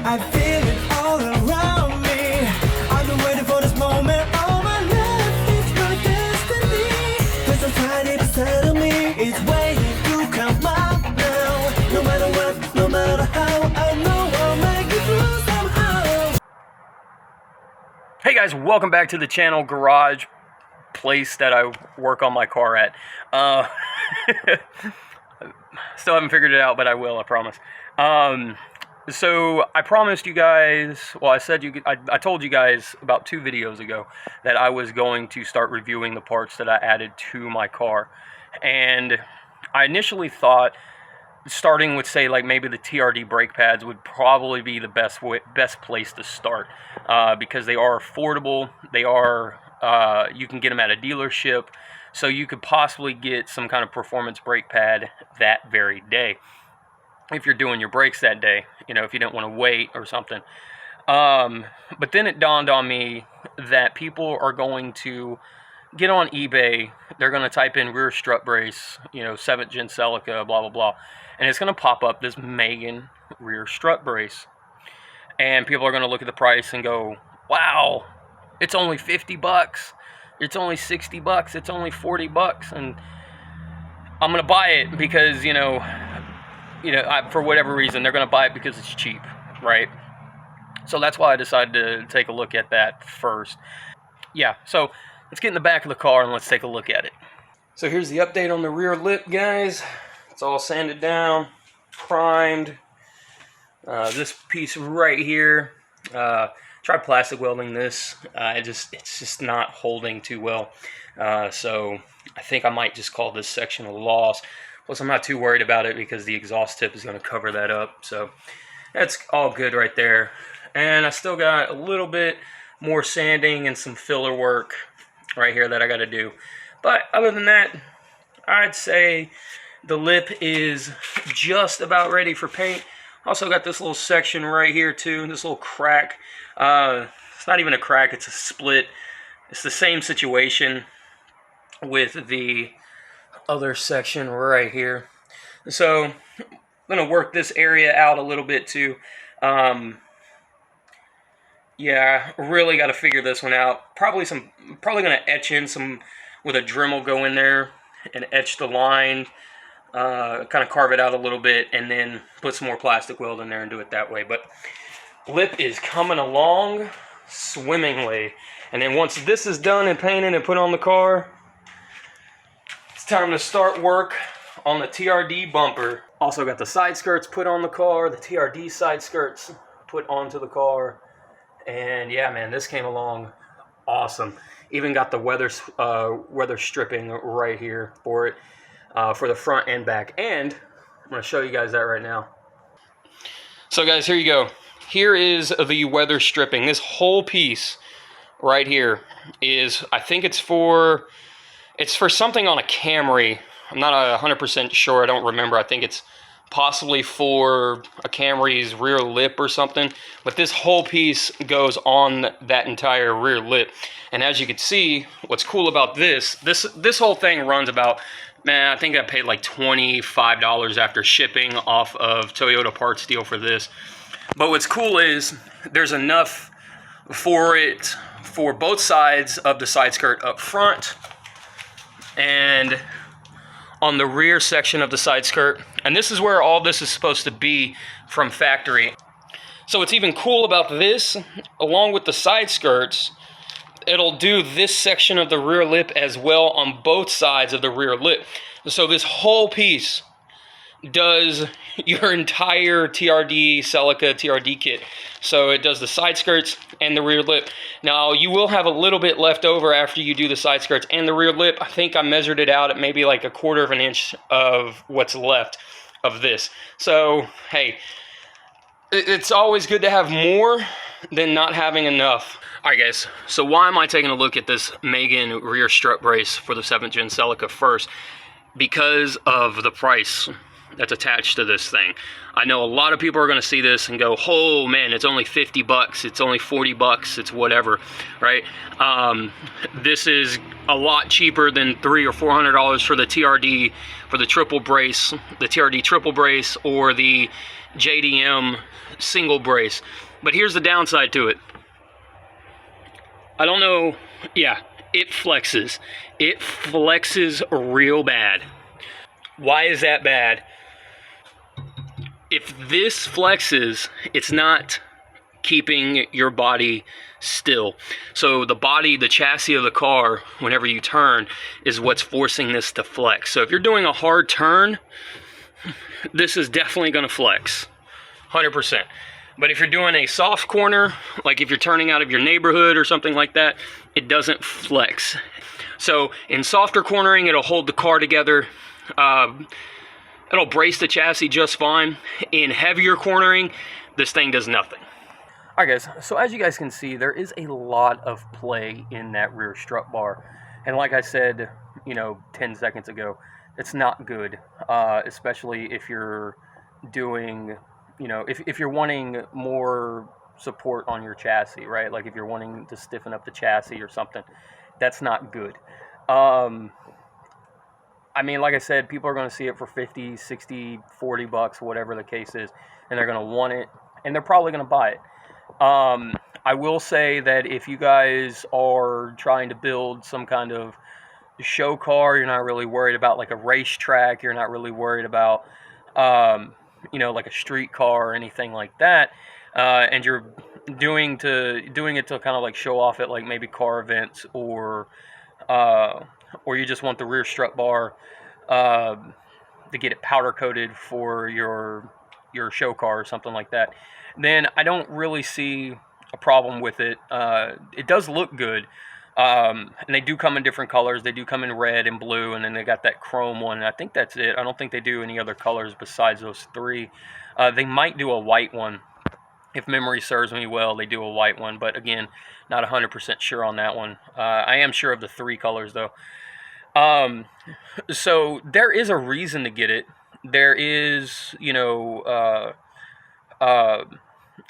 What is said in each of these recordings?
I feel it all around me. I've been waiting for this moment all my life. It's my destiny. There's a tiny percent of me. It's waiting to come out now. No matter what, no matter how, I know I'll make it through somehow. Hey guys, welcome back to the channel, garage place that I work on my car at. Still haven't figured it out, but I will, I promise. So I promised you guys, well, I told you guys about 2 videos ago that I was going to start reviewing the parts that I added to my car. And I initially thought starting with, say, like maybe the TRD brake pads would probably be the best place to start, because they are affordable. They are, you can get them at a dealership, so you could possibly get some kind of performance brake pad that very day if you're doing your brakes that day, you know, if you didn't want to wait or something. But then it dawned on me that people are going to get on eBay, they're going to type in rear strut brace, you know, 7th gen Celica, blah, blah, blah, and it's going to pop up this Megan rear strut brace. And people are going to look at the price and go, wow, it's only 50 bucks. It's only 60 bucks. It's only 40 bucks. And I'm going to buy it because, for whatever reason, they're going to buy it because it's cheap, right? So that's why I decided to take a look at that first. Yeah, so let's get in the back of the car and let's take a look at it. So here's the update on the rear lip, guys. It's all sanded down, primed. This piece right here, tried plastic welding this. It's just not holding too well. So I think I might just call this section a loss. Plus, I'm not too worried about it because the exhaust tip is going to cover that up. So that's all good right there. And I still got a little bit more sanding and some filler work right here that I got to do. But other than that, I'd say the lip is just about ready for paint. Also got this little section right here too, this little crack. It's not even a crack, it's a split. It's the same situation with the other section right here. So I'm gonna work this area out a little bit too. Yeah, really got to figure this one out. Probably gonna etch in some with a Dremel, go in there and etch the line, kind of carve it out a little bit, and then put some more plastic weld in there and do it that way. But lip is coming along swimmingly. And then once this is done and painted and put on the car, it's time to start work on the TRD bumper. Also got the side skirts put on the car, the TRD side skirts put onto the car. And yeah, man, this came along awesome. Even got the weather stripping right here for it, for the front and back. And I'm going to show you guys that right now. So guys, here you go. Here is the weather stripping. This whole piece right here is, I think it's for something on a Camry. I'm not 100% sure. I don't remember. I think it's possibly for a Camry's rear lip or something. But this whole piece goes on that entire rear lip. And as you can see, what's cool about this whole thing runs about, man, I think I paid like $25 after shipping off of Toyota Parts Deal for this. But what's cool is there's enough for it for both sides of the side skirt up front and on the rear section of the side skirt. And this is where all this is supposed to be from factory. So what's even cool about this, along with the side skirts, it'll do this section of the rear lip as well on both sides of the rear lip. So this whole piece does your entire TRD Celica TRD kit. So it does the side skirts and the rear lip. Now you will have a little bit left over after you do the side skirts and the rear lip. I think I measured it out at maybe like 1/4 of an inch of what's left of this. So hey, it's always good to have more than not having enough. Alright guys, so why am I taking a look at this Megan rear strut brace for the 7th gen Celica first? Because of the price. that's attached to this thing. I know a lot of people are going to see this and go, oh man, it's only 50 bucks, it's only 40 bucks, it's whatever, right? This is a lot cheaper than $300 or $400 for the TRD, for the triple brace, the TRD triple brace, or the JDM single brace. But here's the downside to it. I don't know, yeah, it flexes. It flexes real bad. Why is that bad? If this flexes, it's not keeping your body still. So the body, the chassis of the car, whenever you turn, is what's forcing this to flex. So if you're doing a hard turn, this is definitely going to flex, 100%. But if you're doing a soft corner, like if you're turning out of your neighborhood or something like that, it doesn't flex. So in softer cornering, it'll hold the car together. It'll brace the chassis just fine. In heavier cornering, this thing does nothing. Alright guys, so as you guys can see, there is a lot of play in that rear strut bar. And like I said, 10 seconds ago, it's not good, especially if you're doing, if you're wanting more support on your chassis, right? Like if you're wanting to stiffen up the chassis or something, that's not good. I mean, like I said, people are going to see it for 50, 60, 40 bucks, whatever the case is, and they're going to want it, and they're probably going to buy it. I will say that if you guys are trying to build some kind of show car, you're not really worried about like a racetrack, you're not really worried about, like a street car or anything like that, and you're doing it to kind of like show off at like maybe car events, or you just want the rear strut bar to get it powder coated for your show car or something like that, then I don't really see a problem with it. It does look good, and they do come in different colors. They do come in red and blue, and then they got that chrome one, and I think that's it. I don't think they do any other colors besides those three. They might do a white one. If memory serves me well, they do a white one, but again, not 100% sure on that one. I am sure of the three colors, though. So there is a reason to get it. There is,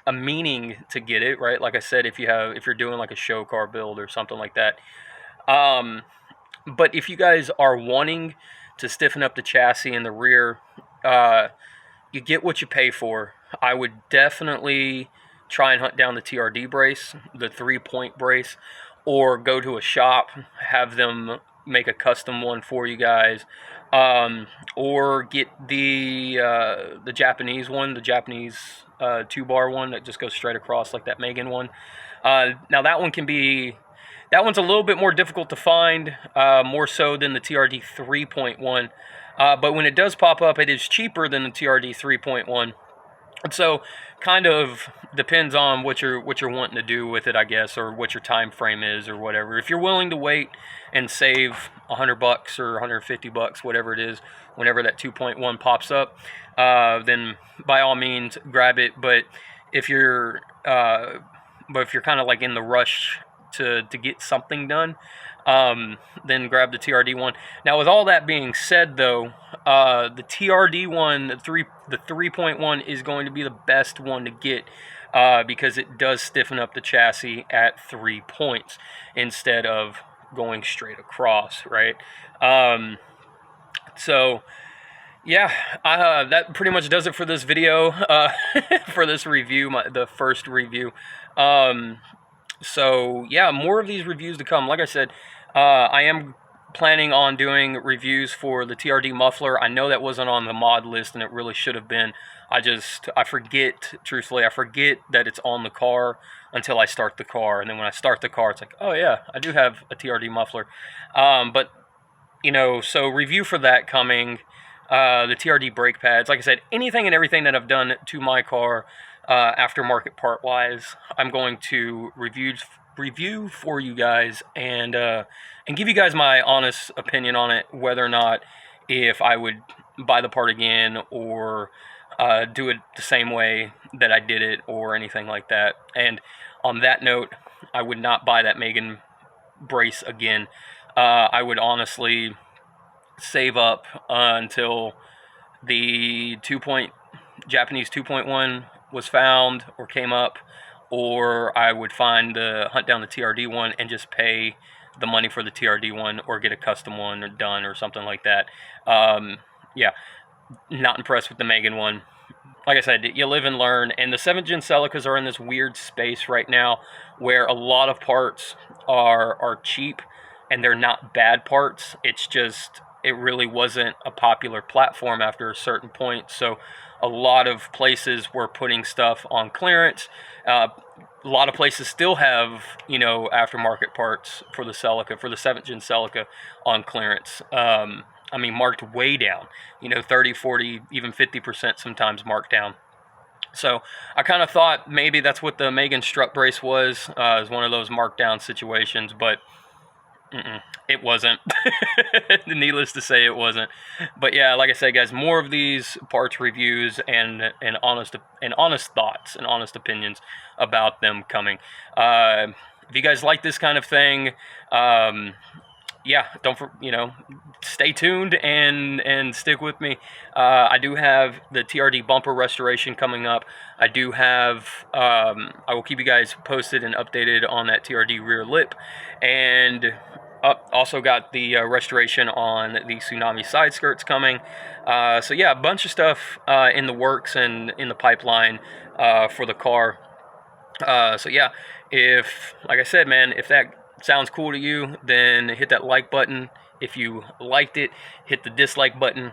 a meaning to get it, right? Like I said, if you're doing like a show car build or something like that. But if you guys are wanting to stiffen up the chassis in the rear, you get what you pay for. I would definitely try and hunt down the TRD brace, the 3-point brace, or go to a shop, have them make a custom one for you guys, or get the Japanese one, the Japanese 2-bar one that just goes straight across like that Megan one. Now that one's a little bit more difficult to find, more so than the TRD 3-point one, but when it does pop up, it is cheaper than the TRD 3-point one. And so, kind of depends on what you're wanting to do with it, I guess, or what your time frame is, or whatever. If you're willing to wait and save $100 or 150 bucks, whatever it is, whenever that 2.1 pops up, then by all means grab it. But if you're kind of like in the rush to get something done, then grab the TRD one. Now, with all that being said, though, the TRD one, the 3.1 is going to be the best one to get, because it does stiffen up the chassis at 3 points instead of going straight across, right? So yeah, that pretty much does it for this video, for this review, the first review. So yeah, more of these reviews to come. Like I said, I am planning on doing reviews for the TRD muffler. I know that wasn't on the mod list, and it really should have been. I forget, truthfully, I forget that it's on the car until I start the car, and then when I start the car, it's like, oh yeah, I do have a TRD muffler. But, so review for that coming, the TRD brake pads. Like I said, anything and everything that I've done to my car, aftermarket part-wise, I'm going to review for you guys, and give you guys my honest opinion on it, whether or not if I would buy the part again, or do it the same way that I did it, or anything like that. And on that note, I would not buy that Megan brace again. I would honestly save up until the Japanese 2.1 was found or came up, or I would hunt down the TRD one and just pay the money for the TRD one, or get a custom one done or something like that. Yeah, not impressed with the Megan one. Like I said, you live and learn, and the 7th gen Celicas are in this weird space right now where a lot of parts are cheap, and they're not bad parts. It's just, it really wasn't a popular platform after a certain point, so a lot of places were putting stuff on clearance. A lot of places still have, you know, aftermarket parts for the Celica, for the 7th gen Celica, on clearance. I mean, marked way down, you know, 30, 40, even 50% sometimes marked down. So I kind of thought maybe that's what the Megan strut brace was one of those markdown situations, but it wasn't. Needless to say, it wasn't. But yeah, like I said, guys, more of these parts reviews and honest thoughts and honest opinions about them coming. If you guys like this kind of thing, yeah, stay tuned and stick with me. I do have the TRD bumper restoration coming up. I do have, I will keep you guys posted and updated on that TRD rear lip, and also got the restoration on the Tsunami side skirts coming. So yeah, a bunch of stuff in the works and in the pipeline for the car. So yeah, like I said, man, if that sounds cool to you, then hit that like button. If you liked it, hit the dislike button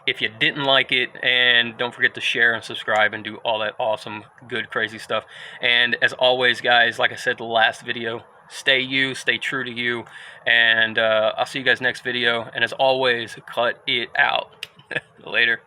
if you didn't like it, and don't forget to share and subscribe and do all that awesome, good, crazy stuff. And as always, guys, like I said the last video, stay you, stay true to you, and I'll see you guys next video. And as always, cut it out. Later.